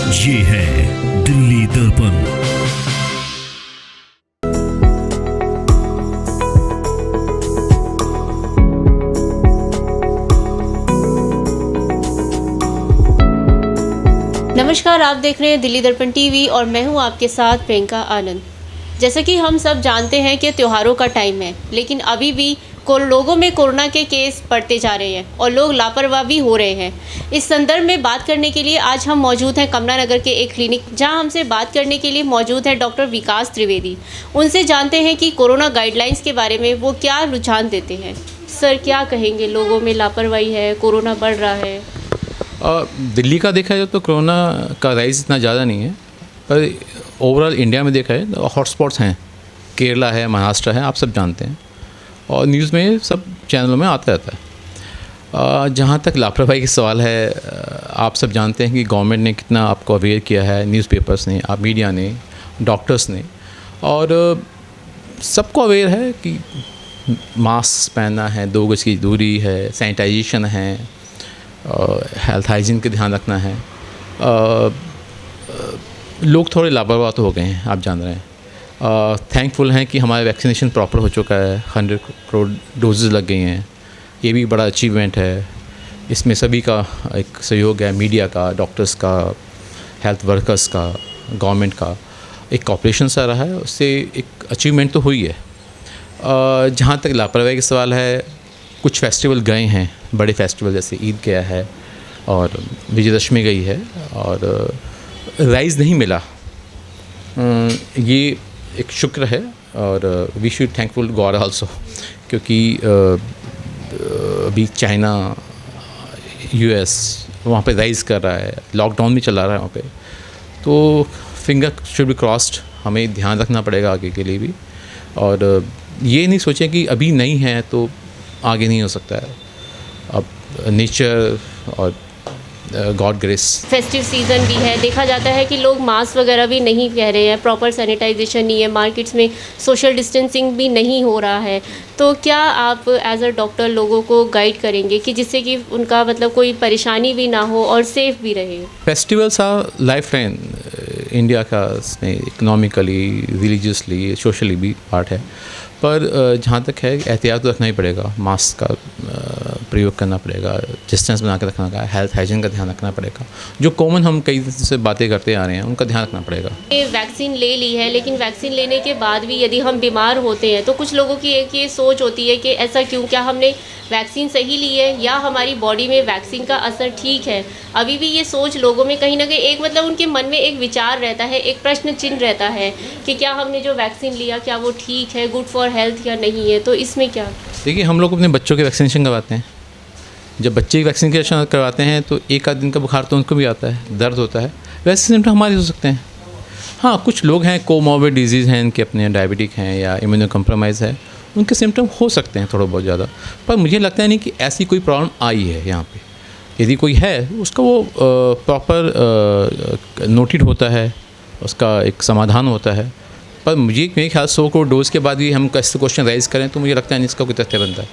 ये है दिल्ली दर्पण। नमस्कार, आप देख रहे हैं दिल्ली दर्पण टीवी और मैं हूं आपके साथ प्रियंका आनंद। जैसा कि हम सब जानते हैं कि त्योहारों का टाइम है, लेकिन अभी भी लोगों में कोरोना के केस बढ़ते जा रहे हैं और लोग लापरवाह भी हो रहे हैं। इस संदर्भ में बात करने के लिए आज हम मौजूद हैं कमला नगर के एक क्लिनिक, जहां हमसे बात करने के लिए मौजूद है डॉक्टर विकास त्रिवेदी। उनसे जानते हैं कि कोरोना गाइडलाइंस के बारे में वो क्या रुझान देते हैं। सर, क्या कहेंगे, लोगों में लापरवाही है, कोरोना बढ़ रहा है? दिल्ली का देखा जाए तो कोरोना का राइज इतना ज़्यादा नहीं है, पर ओवरऑल इंडिया में देखा है तो हॉटस्पॉट्स हैं। केरला है, महाराष्ट्र है, आप सब जानते हैं और न्यूज़ में सब चैनलों में आता रहता है। जहाँ तक लापरवाही का सवाल है, आप सब जानते हैं कि गवर्नमेंट ने कितना आपको अवेयर किया है, न्यूज़पेपर्स ने, आप मीडिया ने, डॉक्टर्स ने, और सबको अवेयर है कि मास्क पहनना है, 2 गज की दूरी है, सैनिटाइजेशन है, हेल्थ हाइजीन का ध्यान रखना है। लोग थोड़े लापरवाह तो हो गए हैं, आप जान रहे हैं। थैंकफुल हैं कि हमारा वैक्सीनेशन प्रॉपर हो चुका है, 100 करोड़ डोजेज़ लग गई हैं। ये भी बड़ा अचीवमेंट है। इसमें सभी का एक सहयोग है, मीडिया का, डॉक्टर्स का, हेल्थ वर्कर्स का, गवर्नमेंट का एक कॉपरेशन सा रहा है, उससे एक अचीवमेंट तो हुई है। जहाँ तक लापरवाही का सवाल है, कुछ फेस्टिवल गए हैं, बड़े फेस्टिवल जैसे ईद गया है और विजयदशमी गई है और राइज़ नहीं मिला। ये एक शुक्र है और we should thankful god also, क्योंकि अभी चाइना, यूएस वहाँ पे राइज़ कर रहा है, लॉकडाउन भी चला रहा है वहाँ पे, तो फिंगर शुड बी क्रॉस्ड। हमें ध्यान रखना पड़ेगा आगे के लिए भी, और ये नहीं सोचें कि अभी नहीं है तो आगे नहीं हो सकता है। अब नेचर और गॉड ग्रेस। फेस्टिव सीज़न भी है, देखा जाता है कि लोग मास्क वगैरह भी नहीं पहन रहे हैं, प्रॉपर सैनिटाइजेशन नहीं है, मार्केट्स में सोशल डिस्टेंसिंग भी नहीं हो रहा है। तो क्या आप एज अ डॉक्टर लोगों को गाइड करेंगे कि जिससे कि उनका मतलब कोई परेशानी भी ना हो और सेफ भी रहे? Festivals our life line India का, इसमें इकोनॉमिकली, रिलीजियसली, सोशली भी पार्ट है, पर जहाँ तक है एहतियात तो रखना ही पड़ेगा। मास्क का प्रयोग करना पड़ेगा, डिस्टेंस बना के रखना पड़ेगा, हेल्थ हाइजीन का ध्यान रखना पड़ेगा। जो कॉमन हम कई दिन से बातें करते आ रहे हैं, उनका ध्यान रखना पड़ेगा। वैक्सीन ले ली है, लेकिन वैक्सीन लेने के बाद भी यदि हम बीमार होते हैं तो कुछ लोगों की एक ये सोच होती है कि ऐसा क्यों, क्या हमने वैक्सीन सही ली है या हमारी बॉडी में वैक्सीन का असर ठीक है। अभी भी ये सोच लोगों में कहीं ना कहीं एक मतलब उनके मन में एक विचार रहता है, एक प्रश्न चिन्ह रहता है कि क्या हमने जो वैक्सीन लिया क्या वो ठीक है, गुड फॉर हेल्थ या नहीं है। तो इसमें क्या? देखिए, हम लोग अपने बच्चों के वैक्सीनेशन करवाते हैं। जब बच्चे की वैक्सीनेशन करवाते हैं तो एक आध दिन का बुखार तो उनको भी आता है, दर्द होता है, वैसे सिम्टम हमारे हो सकते हैं। हाँ, कुछ लोग हैं कोमॉर्बिड डिजीज़ हैं, इनके अपने डायबिटिक हैं या इम्यूनो कम्प्रोमाइज़ है, उनके सिम्टम हो सकते हैं थोड़ा बहुत ज़्यादा, पर मुझे लगता है नहीं कि ऐसी कोई प्रॉब्लम आई है यहाँ पे। यदि कोई है उसका वो प्रॉपर नोटेड होता है, उसका एक समाधान होता है। पर मेरे ख्याल 100 करोड़ डोज के बाद भी हम कैसे क्वेश्चन राइज़ करें तो मुझे लगता है नहीं इसका कोई तथ्य बनता है।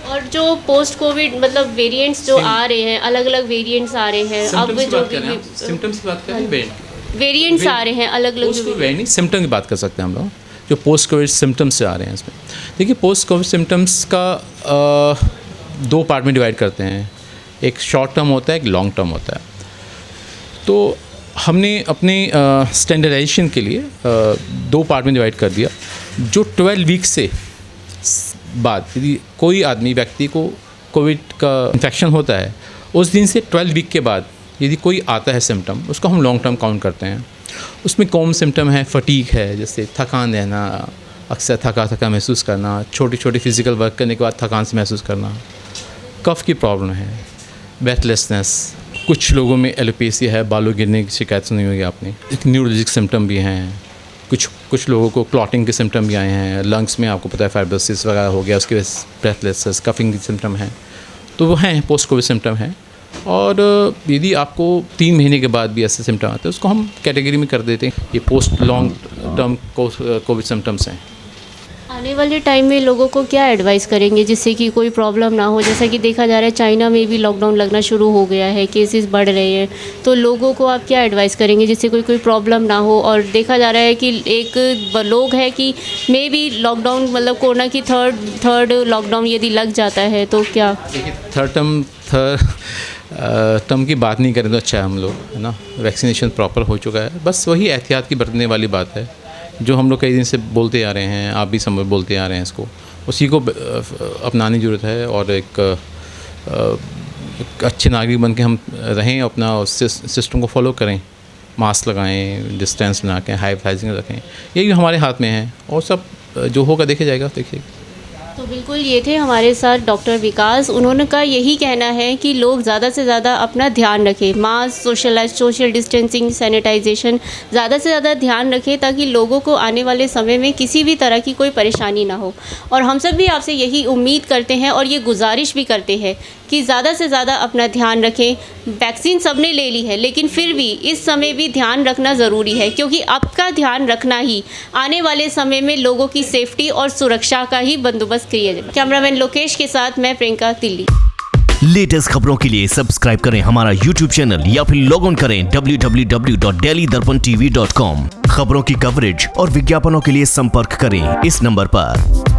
और जो पोस्ट कोविड मतलब वेरिएंट्स जो आ रहे हैं, अलग अलग वेरिएंट्स आ रहे हैं, अब जो सिम्टम्स की बात करें, वेरिएंट्स आ रहे हैं अलग अलग, सिम्टम की बात कर सकते हैं हम लोग, जो पोस्ट कोविड सिम्टम्स से आ रहे हैं। इसमें देखिए, पोस्ट कोविड सिम्टम्स का 2 पार्ट में डिवाइड करते हैं, एक शॉर्ट टर्म होता है, एक लॉन्ग टर्म होता है। तो हमने अपने स्टैंडर्डाइजेशन के लिए 2 पार्ट में डिवाइड कर दिया। जो 12 वीक से बाद यदि कोई आदमी, व्यक्ति को कोविड का इन्फेक्शन होता है, उस दिन से 12 वीक के बाद यदि कोई आता है सिम्टम, उसको हम लॉन्ग टर्म काउंट करते हैं। उसमें कॉमन सिम्टम है, फटीग है, जैसे थकान रहना, अक्सर थका महसूस करना, छोटी छोटी फिजिकल वर्क करने के बाद थकान से महसूस करना, कफ की प्रॉब्लम है, ब्रेथलेसनेस, कुछ लोगों में एलोपेसिया है, बालों गिरने की शिकायत सुनी होगी आपने। एक न्यूरोलॉजिक सिम्टम भी हैं, कुछ लोगों को क्लॉटिंग के सिम्टम भी आए हैं, लंग्स में आपको पता है फाइब्रोसिस वगैरह हो गया, उसकी वजह से ब्रेथलेसनेस, कफिंग के सिम्टम हैं, तो वो हैं, पोस्ट कोविड सिम्टम हैं। और यदि आपको 3 महीने के बाद भी ऐसे सिम्टम आते हैं, उसको हम कैटेगरी में कर देते हैं, ये post long term Covid symptoms हैं। आने वाले टाइम में लोगों को क्या एडवाइस करेंगे जिससे कि कोई प्रॉब्लम ना हो? जैसा कि देखा जा रहा है चाइना में भी लॉकडाउन लगना शुरू हो गया है, केसेस बढ़ रहे हैं, तो लोगों को आप क्या एडवाइस करेंगे जिससे कोई प्रॉब्लम ना हो? और देखा जा रहा है कि एक लोग है कि मे भी लॉकडाउन मतलब कोरोना की थर्ड लॉकडाउन यदि लग जाता है तो क्या? देखिए थर्ड टर्म की बात नहीं करें तो अच्छा है हम लोग, है ना। वैक्सीनेशन प्रॉपर हो चुका है, बस वही एहतियात की बरतने वाली बात है जो हम लोग कई दिन से बोलते आ रहे हैं, आप भी समझ बोलते आ रहे हैं, इसको उसी को अपनाने की ज़रूरत है। और एक अच्छे नागरिक बन के हम रहें, अपना सिस्टम को फॉलो करें, मास्क लगाएं, डिस्टेंस बना के हाइजीन रखें, यही हमारे हाथ में है। और सब जो होगा देखे जाएगा, देखिए। तो बिल्कुल ये थे हमारे साथ डॉक्टर विकास। उन्होंने का यही कहना है कि लोग ज़्यादा से ज़्यादा अपना ध्यान रखें, मास्क, सोशल डिस्टेंसिंग, सैनिटाइजेशन ज़्यादा से ज़्यादा ध्यान रखें ताकि लोगों को आने वाले समय में किसी भी तरह की कोई परेशानी ना हो। और हम सब भी आपसे यही उम्मीद करते हैं और ये गुजारिश भी करते हैं कि ज़्यादा से ज़्यादा अपना ध्यान रखें। वैक्सीन सबने ले ली है लेकिन फिर भी इस समय भी ध्यान रखना ज़रूरी है, क्योंकि आपका ध्यान रखना ही आने वाले समय में लोगों की सेफ्टी और सुरक्षा का ही बंदोबस्त किया जाए। कैमरामैन लोकेश के साथ मैं प्रियंका, दिल्ली। लेटेस्ट खबरों के लिए सब्सक्राइब करें हमारा यूट्यूब चैनल या फिर लॉग ऑन करें www.delhidarpantv.com। खबरों की कवरेज और विज्ञापनों के लिए संपर्क करें इस नंबर पर।